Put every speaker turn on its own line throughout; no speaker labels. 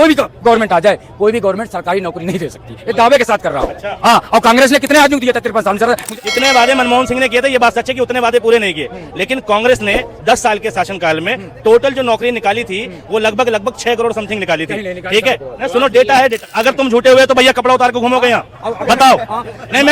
कोई भी गवर्नमेंट आ जाए, कोई भी गवर्नमेंट सरकारी नौकरी नहीं दे सकती, ये दावे के साथ कर रहा हूँ। हाँ, और कांग्रेस ने कितने आदमी दिया था 53 साल में?
जितने वादे मनमोहन सिंह ने किए थे, ये बात सच है कि उतने वादे पूरे नहीं किए, लेकिन कांग्रेस ने 10 साल के शासनकाल में टोटल जो नौकरी निकाली थी वो लगभग 6 करोड़ समथिंग निकाली थी। ठीक है, सुनो, डेटा है, डेटा। अगर तुम झूठे हुए तो भैया कपड़ा उतार के घूमोगे यहाँ, बताओ। नहीं,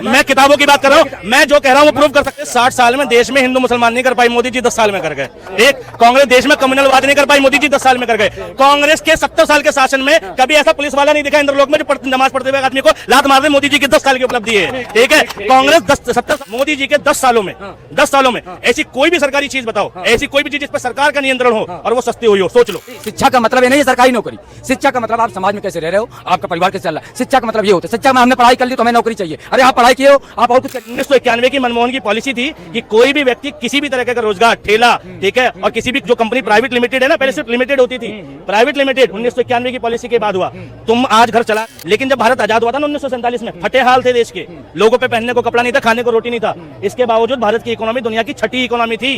मैं किताबों की बात कर रहा हूँ, मैं जो कह रहा हूँ वो प्रूव कर सकते। 60 साल में देश में हिंदू मुसलमान नहीं कर पाई, मोदी जी 10 साल में कर गए। एक कांग्रेस देश में कम्युनलवाद नहीं कर पाई, मोदी जी 10 साल में कर गए। कांग्रेस के 70 साल के शासन में कभी ऐसा पुलिस वाला नहीं दिखा इंद्रलोक में जो नमाज पढ़ते हुए आदमी को लात मार दे। मोदी जी की 10 साल की उपलब्धि है। ठीक है, कांग्रेस मोदी जी के 10 सालों में ऐसी कोई भी सरकारी चीज बताओ, ऐसी कोई भी चीज जिस पर सरकार का नियंत्रण हो और वो सस्ती हुई हो, सोच लो।
शिक्षा का मतलब ये नहीं है सरकारी नौकरी। शिक्षा का मतलब आप समाज में कैसे रह रहे हो, आपका परिवार कैसे चल रहा है। शिक्षा का मतलब ये होता है, शिक्षा में हमने पढ़ाई कर ली तो हमें नौकरी चाहिए। अरे आप पढ़ाई किए हो, आप और कुछ।
1991 की मनमोहन की पॉलिसी थी कि कोई भी व्यक्ति किसी भी तरह का रोजगार, ठेला, ठीक है, और किसी भी जो कंपनी प्राइवेट लिमिटेड है ना, पहले सिर्फ लिमिटेड होती थी, प्राइवेट लिमिटेड 1991 की पॉलिसी के बाद हुआ। तुम आज घर चला, लेकिन जब भारत आजाद हुआ था ना 1947 में, फटे हाल थे देश के, लोगों पे पहनने को कपड़ा नहीं था, खाने को रोटी नहीं था। इसके बावजूद भारत की इकोनॉमी दुनिया की 6ठी इकोनॉमी थी।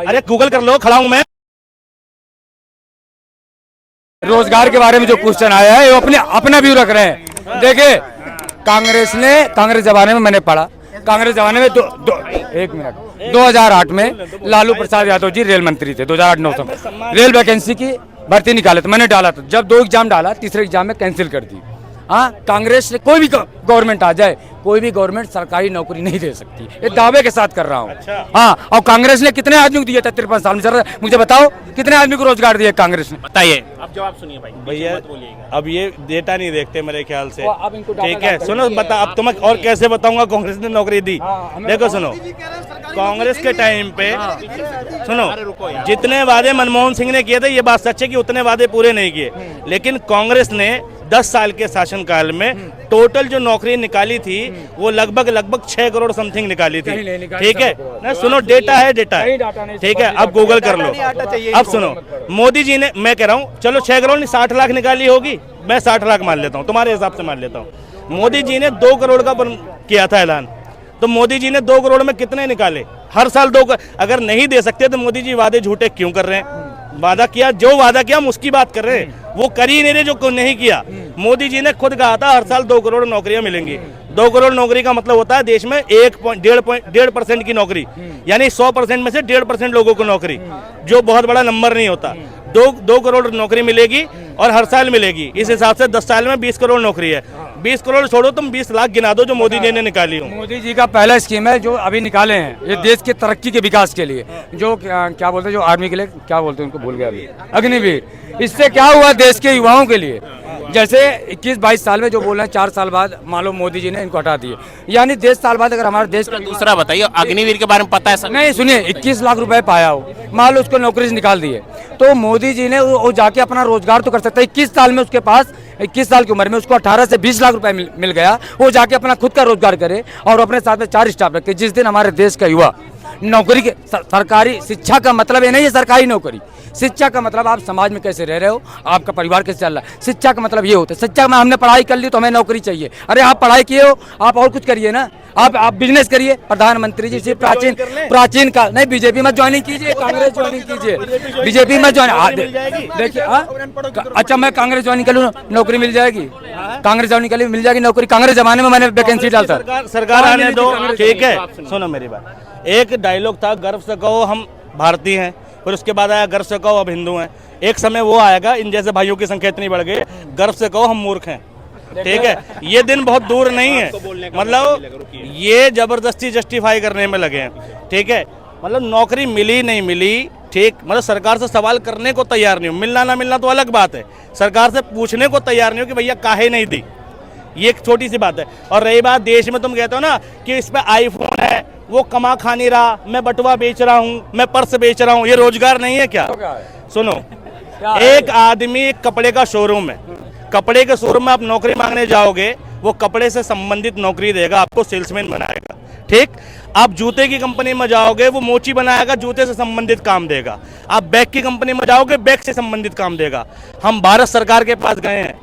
अरे गूगल कर लो, खड़ा हूं मैं।
रोजगार के बारे में जो क्वेश्चन आया है वो अपना व्यू रख रहे हैं। देखिए, कांग्रेस जमाने में मैंने पढ़ा, कांग्रेस जमाने में 2008 में लालू प्रसाद यादव जी रेल मंत्री थे। 2008-9 में रेल वैकेंसी की भर्ती निकाले थे, मैंने डाला था। जब 2 एग्जाम डाला, तीसरे एग्जाम में कैंसिल कर दी। हाँ, कांग्रेस ने कोई भी गवर्नमेंट आ जाए, कोई भी गवर्नमेंट सरकारी नौकरी नहीं दे सकती, ये दावे के साथ कर रहा हूँ। हाँ, और कांग्रेस ने कितने आदमी को दिया था 53 साल में? सर मुझे बताओ, कितने आदमी को रोजगार दिया कांग्रेस ने?
बताइए, अब जवाब सुनिए भाई। भैया अब ये डेटा नहीं देखते मेरे ख्याल से। ठीक है, सुनो, बता, अब तुम्हें और कैसे बताऊंगा कांग्रेस ने नौकरी दी। देखो सुनो, कांग्रेस के टाइम पे सुनो, जितने वादे मनमोहन सिंह ने किए थे, ये बात सच है कि उतने वादे पूरे नहीं किए, लेकिन कांग्रेस ने 10 साल के शासनकाल में टोटल जो नौकरी निकाली थी वो लगभग 6 करोड़ समथिंग निकाली थी। ठीक है ना, सुनो, डेटा है, डेटा है। ठीक है, अब गूगल कर लो। अब सुनो, मोदी जी ने, मैं कह रहा हूँ, चलो 6 करोड़ नहीं 60 लाख निकाली होगी, मैं 60 लाख मान लेता हूँ, तुम्हारे हिसाब से मान लेता हूँ। मोदी जी ने 2 करोड़ का किया था ऐलान, तो मोदी जी ने 2 करोड़ में कितने निकाले? हर साल 2 करोड़। अगर नहीं दे सकते तो मोदी जी वादे झूठे क्यों कर रहे हैं? वादा किया, जो वादा किया हम उसकी बात कर रहे हैं, वो कर ही नहीं रहे जो नहीं किया। मोदी जी ने खुद कहा था हर साल 2 करोड़ नौकरियां मिलेंगी। 2 करोड़ नौकरी का मतलब होता है देश में 1.5% की नौकरी, यानी 100% में से 1.5% लोगों को नौकरी, जो बहुत बड़ा नंबर नहीं होता। 2 करोड़ नौकरी मिलेगी और हर साल मिलेगी। इस हिसाब से 10 साल में 20 करोड़ नौकरी है। 20 करोड़ छोड़ो, तुम 20 लाख गिना दो जो मोदी जी ने निकाली हो।
मोदी जी का पहला स्कीम है जो अभी निकाले हैं, ये देश की तरक्की के विकास के लिए, जो क्या बोलते हैं, जो आर्मी के लिए क्या बोलते हैं, उनको भूल गया अभी, अग्निवीर। इससे क्या हुआ देश के युवाओं के लिए? जैसे 21-22 साल में जो बोल रहे हैं, 4 साल बाद मान लो मोदी जी ने इनको हटा दिए, यानी 10 साल बाद अगर हमारे देश का
दूसरा बताइए, अग्निवीर के बारे में पता है सर?
नहीं, सुनिए, 21 लाख रुपए पाया हो, मान लो उसको नौकरी से निकाल दिए, तो मोदी जी ने वो जाके अपना रोजगार तो कर सकता है। 21 साल में उसके पास, 21 साल की उम्र में उसको 18 से 20 लाख रुपए मिल गया, वो जाके अपना खुद का रोजगार करे और अपने साथ में 4 स्टाफ रखे। जिस दिन हमारे देश का युवा नौकरी के, सरकारी शिक्षा का मतलब ये नहीं है सरकारी नौकरी। शिक्षा का मतलब आप समाज में कैसे रह रहे हो, आपका परिवार कैसे चल रहा है। शिक्षा का मतलब ये होता है, शिक्षा में हमने पढ़ाई कर ली तो हमें नौकरी चाहिए। अरे आप पढ़ाई किए हो, आप और कुछ करिए ना, आप बिजनेस करिए। प्रधानमंत्री जी से प्राचीन काल नहीं, बीजेपी में ज्वाइनिंग कीजिए, कांग्रेस ज्वाइनिंग कीजिए, बीजेपी में ज्वाइन देखिए। अच्छा, मैं कांग्रेस ज्वाइनिंग कर लूँ, नौकरी मिल जाएगी? कांग्रेस ज्वाइनिंग कर ली, मिल जाएगी नौकरी? कांग्रेस जमाने में मैंने वैकेंसी डालता।
सरकार आने दो, ठीक है। सुनो मेरी बात, एक डायलॉग था, गर्व से कहो हम भारतीय हैं, फिर उसके बाद आया गर्व से कहो अब हिंदू हैं। एक समय वो आएगा, इन जैसे भाइयों की संख्या इतनी बढ़ गई, गर्व से कहो हम मूर्ख हैं। ठीक है, ये दिन बहुत दूर नहीं है, मतलब ये जबरदस्ती जस्टिफाई करने में लगे हैं। ठीक है, मतलब नौकरी मिली नहीं मिली, ठीक, मतलब सरकार से सवाल करने को तैयार नहीं हो, मिलना ना मिलना तो अलग बात है, सरकार से पूछने को तैयार नहीं हो कि भैया काहे नहीं दी, ये एक छोटी सी बात है। और रही बात देश में, तुम कहते हो ना कि इस पे आईफोन है, वो कमा खा नहीं रहा, मैं बटुआ बेच रहा हूँ, मैं पर्स बेच रहा हूँ, ये रोजगार नहीं है क्या? सुनो, एक आदमी एक कपड़े का शोरूम है, कपड़े के शोरूम में आप नौकरी मांगने जाओगे, वो कपड़े से संबंधित नौकरी देगा, आपको सेल्समैन बनाएगा। ठीक, आप जूते की कंपनी में जाओगे, वो मोची बनाएगा, जूते से संबंधित काम देगा। आप बैग की कंपनी में जाओगे, बैग से संबंधित काम देगा। हम भारत सरकार के पास गए हैं,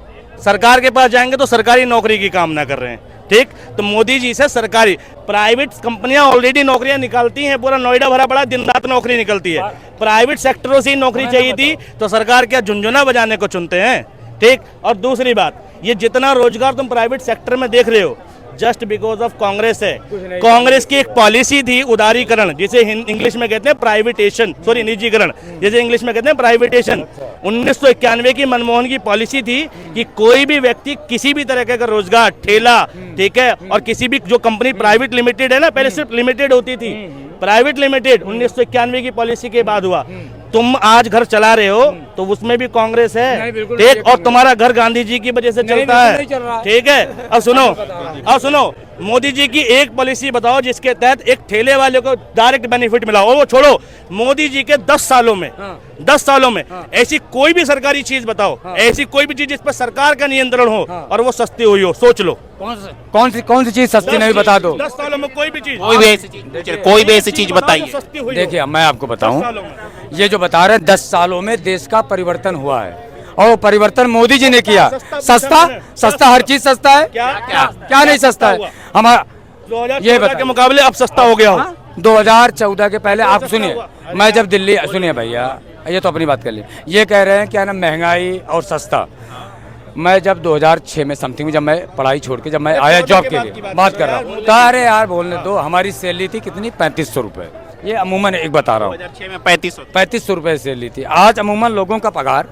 सरकार के पास जाएंगे तो सरकारी नौकरी की कामना कर रहे हैं। ठीक, तो मोदी जी से सरकारी, प्राइवेट कंपनियां ऑलरेडी नौकरियां निकालती हैं, पूरा नोएडा भरा पड़ा, दिन रात नौकरी निकलती है। प्राइवेट सेक्टरों से ही नौकरी चाहिए थी, तो सरकार क्या झुंझुना बजाने को चुनते हैं? ठीक। और दूसरी बात, ये जितना रोजगार तुम प्राइवेट सेक्टर में देख रहे हो, जस्ट बिकॉज ऑफ कांग्रेस है। कांग्रेस की एक पॉलिसी थी उदारीकरण, जिसे इंग्लिश में कहते हैं प्राइवेटेशन, सॉरी निजीकरण, जिसे इंग्लिश में कहते हैं प्राइवेटेशन। 1991 की मनमोहन की पॉलिसी थी कि कोई भी व्यक्ति किसी भी तरह का रोजगार, ठेला, ठीक है, और किसी भी जो कंपनी प्राइवेट लिमिटेड है ना, पहले सिर्फ लिमिटेड होती थी, प्राइवेट लिमिटेड 1991 की पॉलिसी के बाद हुआ। तुम आज घर चला रहे हो तो उसमें भी कांग्रेस है, ठीक, और तुम्हारा घर गांधी जी की वजह से चलता है, ठीक है। अब सुनो, मोदी जी की एक पॉलिसी बताओ जिसके तहत एक ठेले वाले को डायरेक्ट बेनिफिट मिला हो। वो छोड़ो, मोदी जी के 10 सालों में ऐसी कोई भी सरकारी चीज बताओ, ऐसी कोई भी चीज जिस पर सरकार का नियंत्रण हो और वो सस्ती हुई हो, सोच लो।
कौन सी चीज सस्ती नहीं, बता दो।
10 सालों में कोई भी चीज,
कोई भी ऐसी चीज बताइए।
देखिए मैं आपको बताऊं, ये जो बता रहे हैं 10 सालों में देश का परिवर्तन हुआ है, और परिवर्तन मोदी जी ने किया। सस्ता हर चीज सस्ता है, क्या नहीं सस्ता है हमारा।
2014 के मुकाबले अब सस्ता हो गया हो।
2014 के पहले आप सुनिए, मैं जब दिल्ली, सुनिए भैया, ये तो अपनी बात कर लिए, ये कह रहे हैं क्या ना महंगाई और सस्ता। मैं जब 2006 में समथिंग में, जब मैं पढ़ाई छोड़ के जब मैं आया जॉब के लिए, बात कर रहा हूँ, तो अरे यार बोलने दो, हमारी सैलरी थी कितनी, 3500 रुपये। ये अमूमन एक बता रहा हूँ,
2006 में 3500
रुपये सैलरी थी। आज अमूमन लोगों का पगार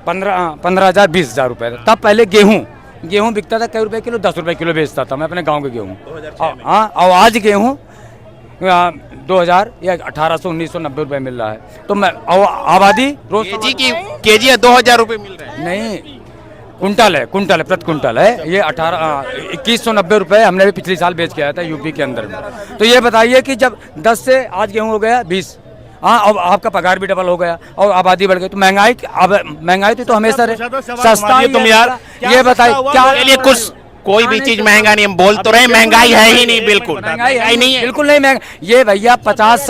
15,000 20,000 रुपये था। तब पहले गेहूँ बिकता था कई रुपए किलो, 10 रुपए किलो बेचता था मैं अपने गांव के गेहूँ। हाँ, और आज गेहूँ 2000 या 1800 1990 रुपये मिल रहा है। तो मैं आबादी रोज
केजी 2000 रुपये मिल रहे हैं।
नहीं, कुंटल है प्रति कुंटल है। ये 2190 रुपये हमने भी पिछले साल बेच के आया था यूपी के अंदर में। तो ये बताइए कि जब 10 से आज गेहूँ हो गया 20, हाँ, अब आपका पगार भी डबल हो गया और आबादी बढ़ गई, तो महंगाई तो हमेशा सस्ता
तुम यार,
ये बताइए क्या
कुछ कोई भी चीज महंगा नहीं, हम बोल तो रहे महंगाई है ही नहीं, बिल्कुल
महंगाई नहीं है, बिल्कुल नहीं महंगा। ये भैया 50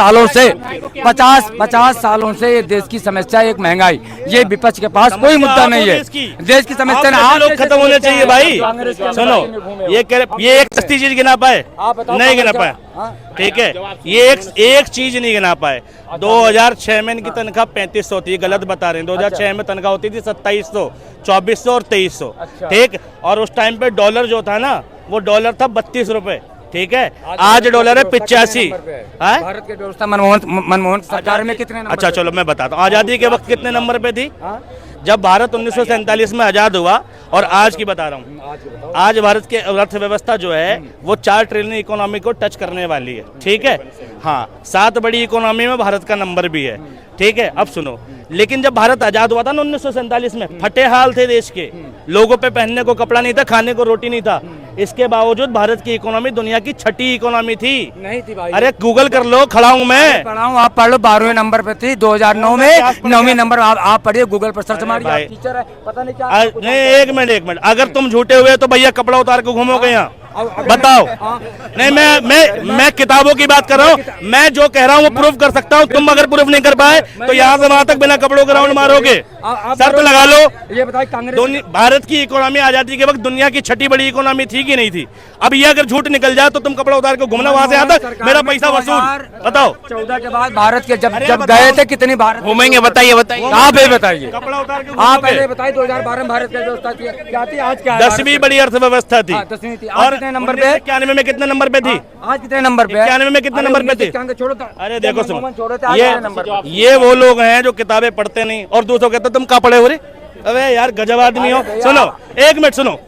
सालों से ये देश की समस्या एक महंगाई, ये विपक्ष के पास कोई मुद्दा नहीं है। देश की समस्या
लोग खत्म होने चाहिए भाई। सुनो, ये एक सस्ती चीज गिना पाए, नहीं गिना पाए, ठीक है, ये एक चीज नहीं गिना पाए। 2006 में इनकी तनख्वाह 3500 थी, गलत बता रहे हैं। 2006 में तनख्वाह होती थी 2700, 2400 और 2300, ठीक। और उस टाइम पे डॉलर जो था ना, वो डॉलर था 32 रुपए, ठीक है। आज डॉलर है 85।
भारत की व्यवस्था मनमोहन सरकार में कितने नंबर?
अच्छा चलो मैं बताता हूँ, आजादी के वक्त कितने नंबर पे थी? जब भारत 1947 में आजाद हुआ, और आज की बता रहा हूँ, आज भारत की अर्थव्यवस्था जो है वो 4 ट्रिलियन इकोनॉमी को टच करने वाली है, ठीक है। हाँ, 7 बड़ी इकोनॉमी में भारत का नंबर भी है, ठीक है। अब सुनो, लेकिन जब भारत आजाद हुआ था ना 1947 में, फटे हाल थे देश के, लोगों पे पहनने को कपड़ा नहीं था, खाने को रोटी नहीं था। इसके बावजूद भारत की इकोनॉमी दुनिया की 6ठी इकोनॉमी थी।
नहीं थी भाई,
अरे गूगल कर लो, खड़ा हूँ मैं,
पढ़ा हूँ, आप पढ़ लो। 12वें नंबर पे थी 2009 में, 9वीं नंबर आप पढ़िए, गूगल पर सर्च मारिए, टीचर है, पता नहीं क्या।
नहीं, एक मिनट, अगर तुम झूठे हुए तो भैया कपड़ा उतार के घूमोगे यहाँ, बताओ। नहीं, मैं किताबों की बात कर रहा हूँ, मैं जो कह रहा हूँ वो प्रूफ कर सकता हूँ। तुम अगर प्रूफ नहीं कर पाए तो यहाँ से वहां तक बिना कपड़ों के राउंड मारोगे, शर्त लगा लो।
ये बताइए, कांग्रेस
भारत की इकोनॉमी आजादी के वक्त दुनिया की 6ठी बड़ी इकोनॉमी थी कि नहीं थी? अब ये अगर झूठ निकल जाए तो तुम कपड़ा उतार के घूमना वहां से यहाँ तक, मेरा पैसा वसूल। बताओ,
14 के बाद भारत के जब गए थे कितनी बार
घूमेंगे, बताइए
आप ही बताइए,
कपड़ा उतार के
आप पहले बताइए। 2012 में भारत की व्यवस्था क्या थी, आज क्या?
10वीं बड़ी अर्थव्यवस्था थी।
10वीं थी। और कितने नंबर पे?
91 में कितने नंबर पे थी?
आज कितने नंबर पे?
91 में कितने नंबर पे थी? अरे देखो सुनो, ये वो लोग हैं जो किताबें पढ़ते नहीं और दूसरों कहते तुम क्या पढ़े हो रे। अबे यार गजब आदमी हो। सुनो, एक मिनट सुनो,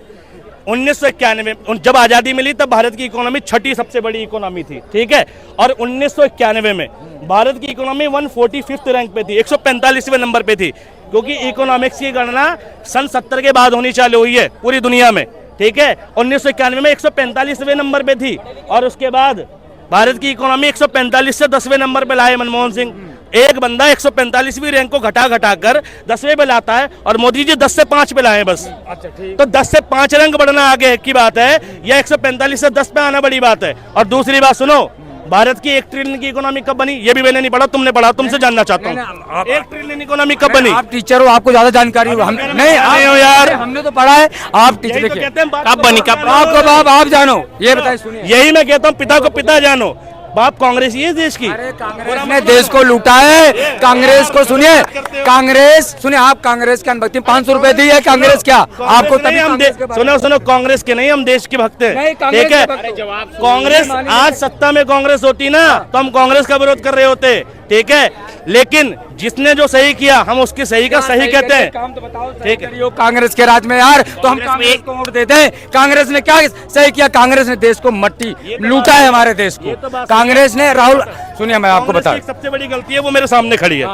1991 जब आजादी मिली तब भारत की इकोनॉमी 6ठी सबसे बड़ी इकोनॉमी थी, ठीक है। और 1991 में भारत की इकोनॉमी 145th रैंक पे थी, 145वें नंबर पे थी, क्योंकि इकोनॉमिक्स की गणना सन 70 के बाद होनी चालू हुई है पूरी दुनिया में, ठीक है। 1991 में 145वें नंबर पे थी, और उसके बाद भारत की इकोनॉमी 145 से 10वें नंबर पे लाए मनमोहन सिंह। एक बंदा 145वीं रैंक को घटा कर 10वें पे लाता है, और मोदी जी 10 से 5 पे लाए बस।
अच्छा, ठीक।
तो 10 से 5 रैंक बढ़ना आगे की बात है, या 145 से 10 पे आना बड़ी बात है। और दूसरी बात सुनो, भारत की 1 ट्रिलियन की इकोनॉमी कब बनी? ये भी मैंने नहीं पढ़ा, तुमने पढ़ा, तुमसे जानना चाहता हूँ। 1 ट्रिलियन इकोनॉमी कब बनी?
आप टीचर हो, आपको ज्यादा जानकारी हो। नहीं हो यार, हमने तो पढ़ा है। आप टीचर
कब बनी, कब?
आप जानो, ये बताइए। सुनिए,
यही मैं कहता हूँ, पिता को पिता जानो। बाप कांग्रेस ही है देश की।
कांग्रेस ने देश को लूटा है। कांग्रेस को सुनिए, कांग्रेस सुनिए, आप कांग्रेस के अनुभक्ति 500 रुपए दी है कांग्रेस, क्या आपको
नहीं, हम सुनो कांग्रेस के नहीं, हम देश के भक्त हैं, ठीक है। कांग्रेस आज सत्ता में कांग्रेस होती ना तो हम कांग्रेस का विरोध कर रहे होते, ठीक है। लेकिन जिसने जो सही किया हम उसकी सही का सही कहते हैं,
काम तो बताओ,
ठीक है।
कांग्रेस के राज में यार तो हम कांग्रेस को वोट देते हैं। कांग्रेस ने क्या सही किया? कांग्रेस ने देश को मट्टी लूटा है, हमारे देश को। कांग्रेस ने राहुल, सुनिए मैं आपको बता,
सबसे बड़ी गलती है वो मेरे सामने खड़ी है।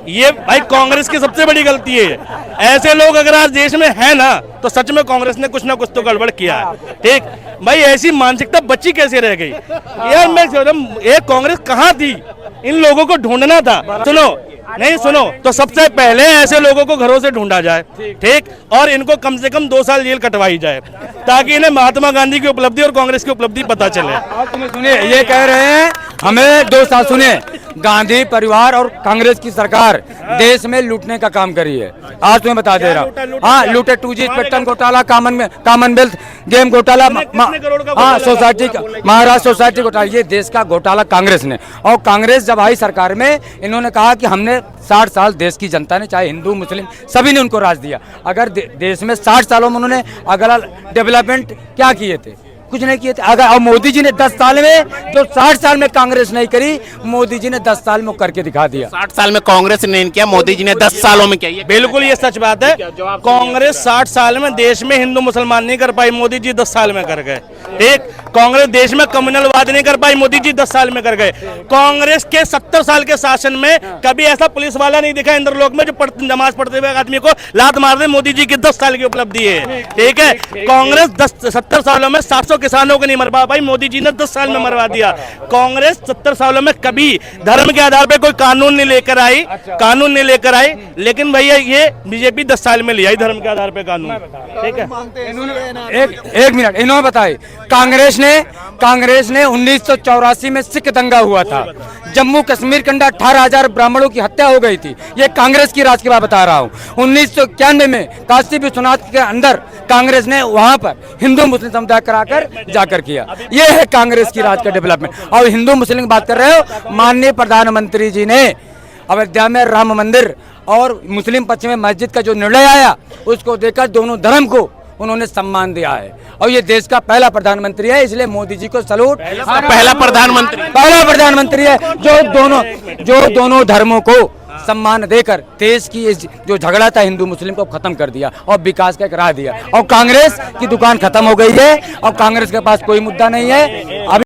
ये भाई कांग्रेस की सबसे बड़ी गलती है। ऐसे लोग अगर आज देश में है ना तो सच में कांग्रेस ने कुछ ना कुछ तो गड़बड़ किया है, ठीक। भाई ऐसी मानसिकता बच्ची कैसे रह गई यार? मैं ये कांग्रेस कहाँ थी? इन लोगों को ढूंढना था। सुनो नहीं सुनो, तो सबसे पहले ऐसे लोगों को घरों से ढूंढा जाए, ठीक, और इनको कम से कम 2 साल जेल कटवाई जाए ताकि इन्हें महात्मा गांधी की उपलब्धि और कांग्रेस की उपलब्धि पता चले।
सुनिए ये कह रहे हैं हमें 2 साल, सुनिए गांधी परिवार और कांग्रेस की सरकार देश में लूटने का काम करी है। आज तुम्हें बता दे रहा हूँ, हाँ लूटे 2G स्पेक्ट्रम घोटाला, कॉमनवेल्थ गेम घोटाला, हाँ सोसाइटी, महाराष्ट्र सोसाइटी घोटाला, ये देश का घोटाला कांग्रेस ने। और कांग्रेस जब आई सरकार में इन्होंने कहा कि हमने 60 साल देश की जनता ने, चाहे हिंदू मुस्लिम सभी ने उनको राज दिया। अगर देश में 60 सालों में उन्होंने अगला डेवलपमेंट क्या किए थे? कुछ नहीं किए थे। अगर और मोदी जी ने 10 साल में जो 60 साल में कांग्रेस नहीं करी, मोदी जी ने 10 साल में करके दिखा दिया।
60 साल में कांग्रेस ने नहीं किया, मोदी जी ने 10 सालों में किया।
बिल्कुल ये सच बात है। कांग्रेस 60 साल में देश में हिंदू मुसलमान नहीं कर पाई, मोदी जी 10 साल में कर गए, ठीक। कांग्रेस देश में कम्युनलवाद नहीं कर पाई, मोदी जी 10 साल में कर गए। कांग्रेस के 70 साल के शासन में कभी ऐसा पुलिस वाला नहीं दिखा इंद्रलोक में जो नमाज पढ़ते हुए आदमी को लात मार दे। मोदी जी की 10 साल की उपलब्धि है, ठीक है। कांग्रेस 70 सालों में 700 किसानों को नहीं मरवा पाई, मोदी जी ने 10 साल में मरवा दिया। कांग्रेस 70 सालों में कभी धर्म के आधार पर कोई कानून नहीं लेकर आई, लेकिन भैया ये बीजेपी 10 साल में ले आई धर्म के आधार पर कानून, ठीक है।
एक मिनट, इन्होंने बताए कांग्रेस ने 1984 में सिख दंगा हुआ था, जम्मू कश्मीर के अंदर 18,000 ब्राह्मणों की हत्या हो गई थी। ये कांग्रेस की राज की बात बता रहा हूँ। 1991 में काशी विश्वनाथ के अंदर कांग्रेस ने वहां पर हिंदू मुस्लिम समुदाय कराकर जाकर किया। ये है कांग्रेस की राज का डेवलपमेंट। और हिंदू मुस्लिम की बात कर रहे हो, माननीय प्रधानमंत्री जी ने अयोध्या में राम मंदिर और मुस्लिम पक्ष में मस्जिद का जो निर्णय आया उसको देखकर दोनों धर्म को उन्होंने सम्मान दिया है। और ये देश का पहला प्रधानमंत्री है, इसलिए मोदी जी को सलूट।
पहला
प्रधानमंत्री है जो दोनों धर्मों को सम्मान देकर देश की जो झगड़ा था हिंदू मुस्लिम को खत्म कर दिया और विकास का एक राह दिया। और कांग्रेस की दुकान खत्म हो गई है और कांग्रेस के पास कोई मुद्दा नहीं है।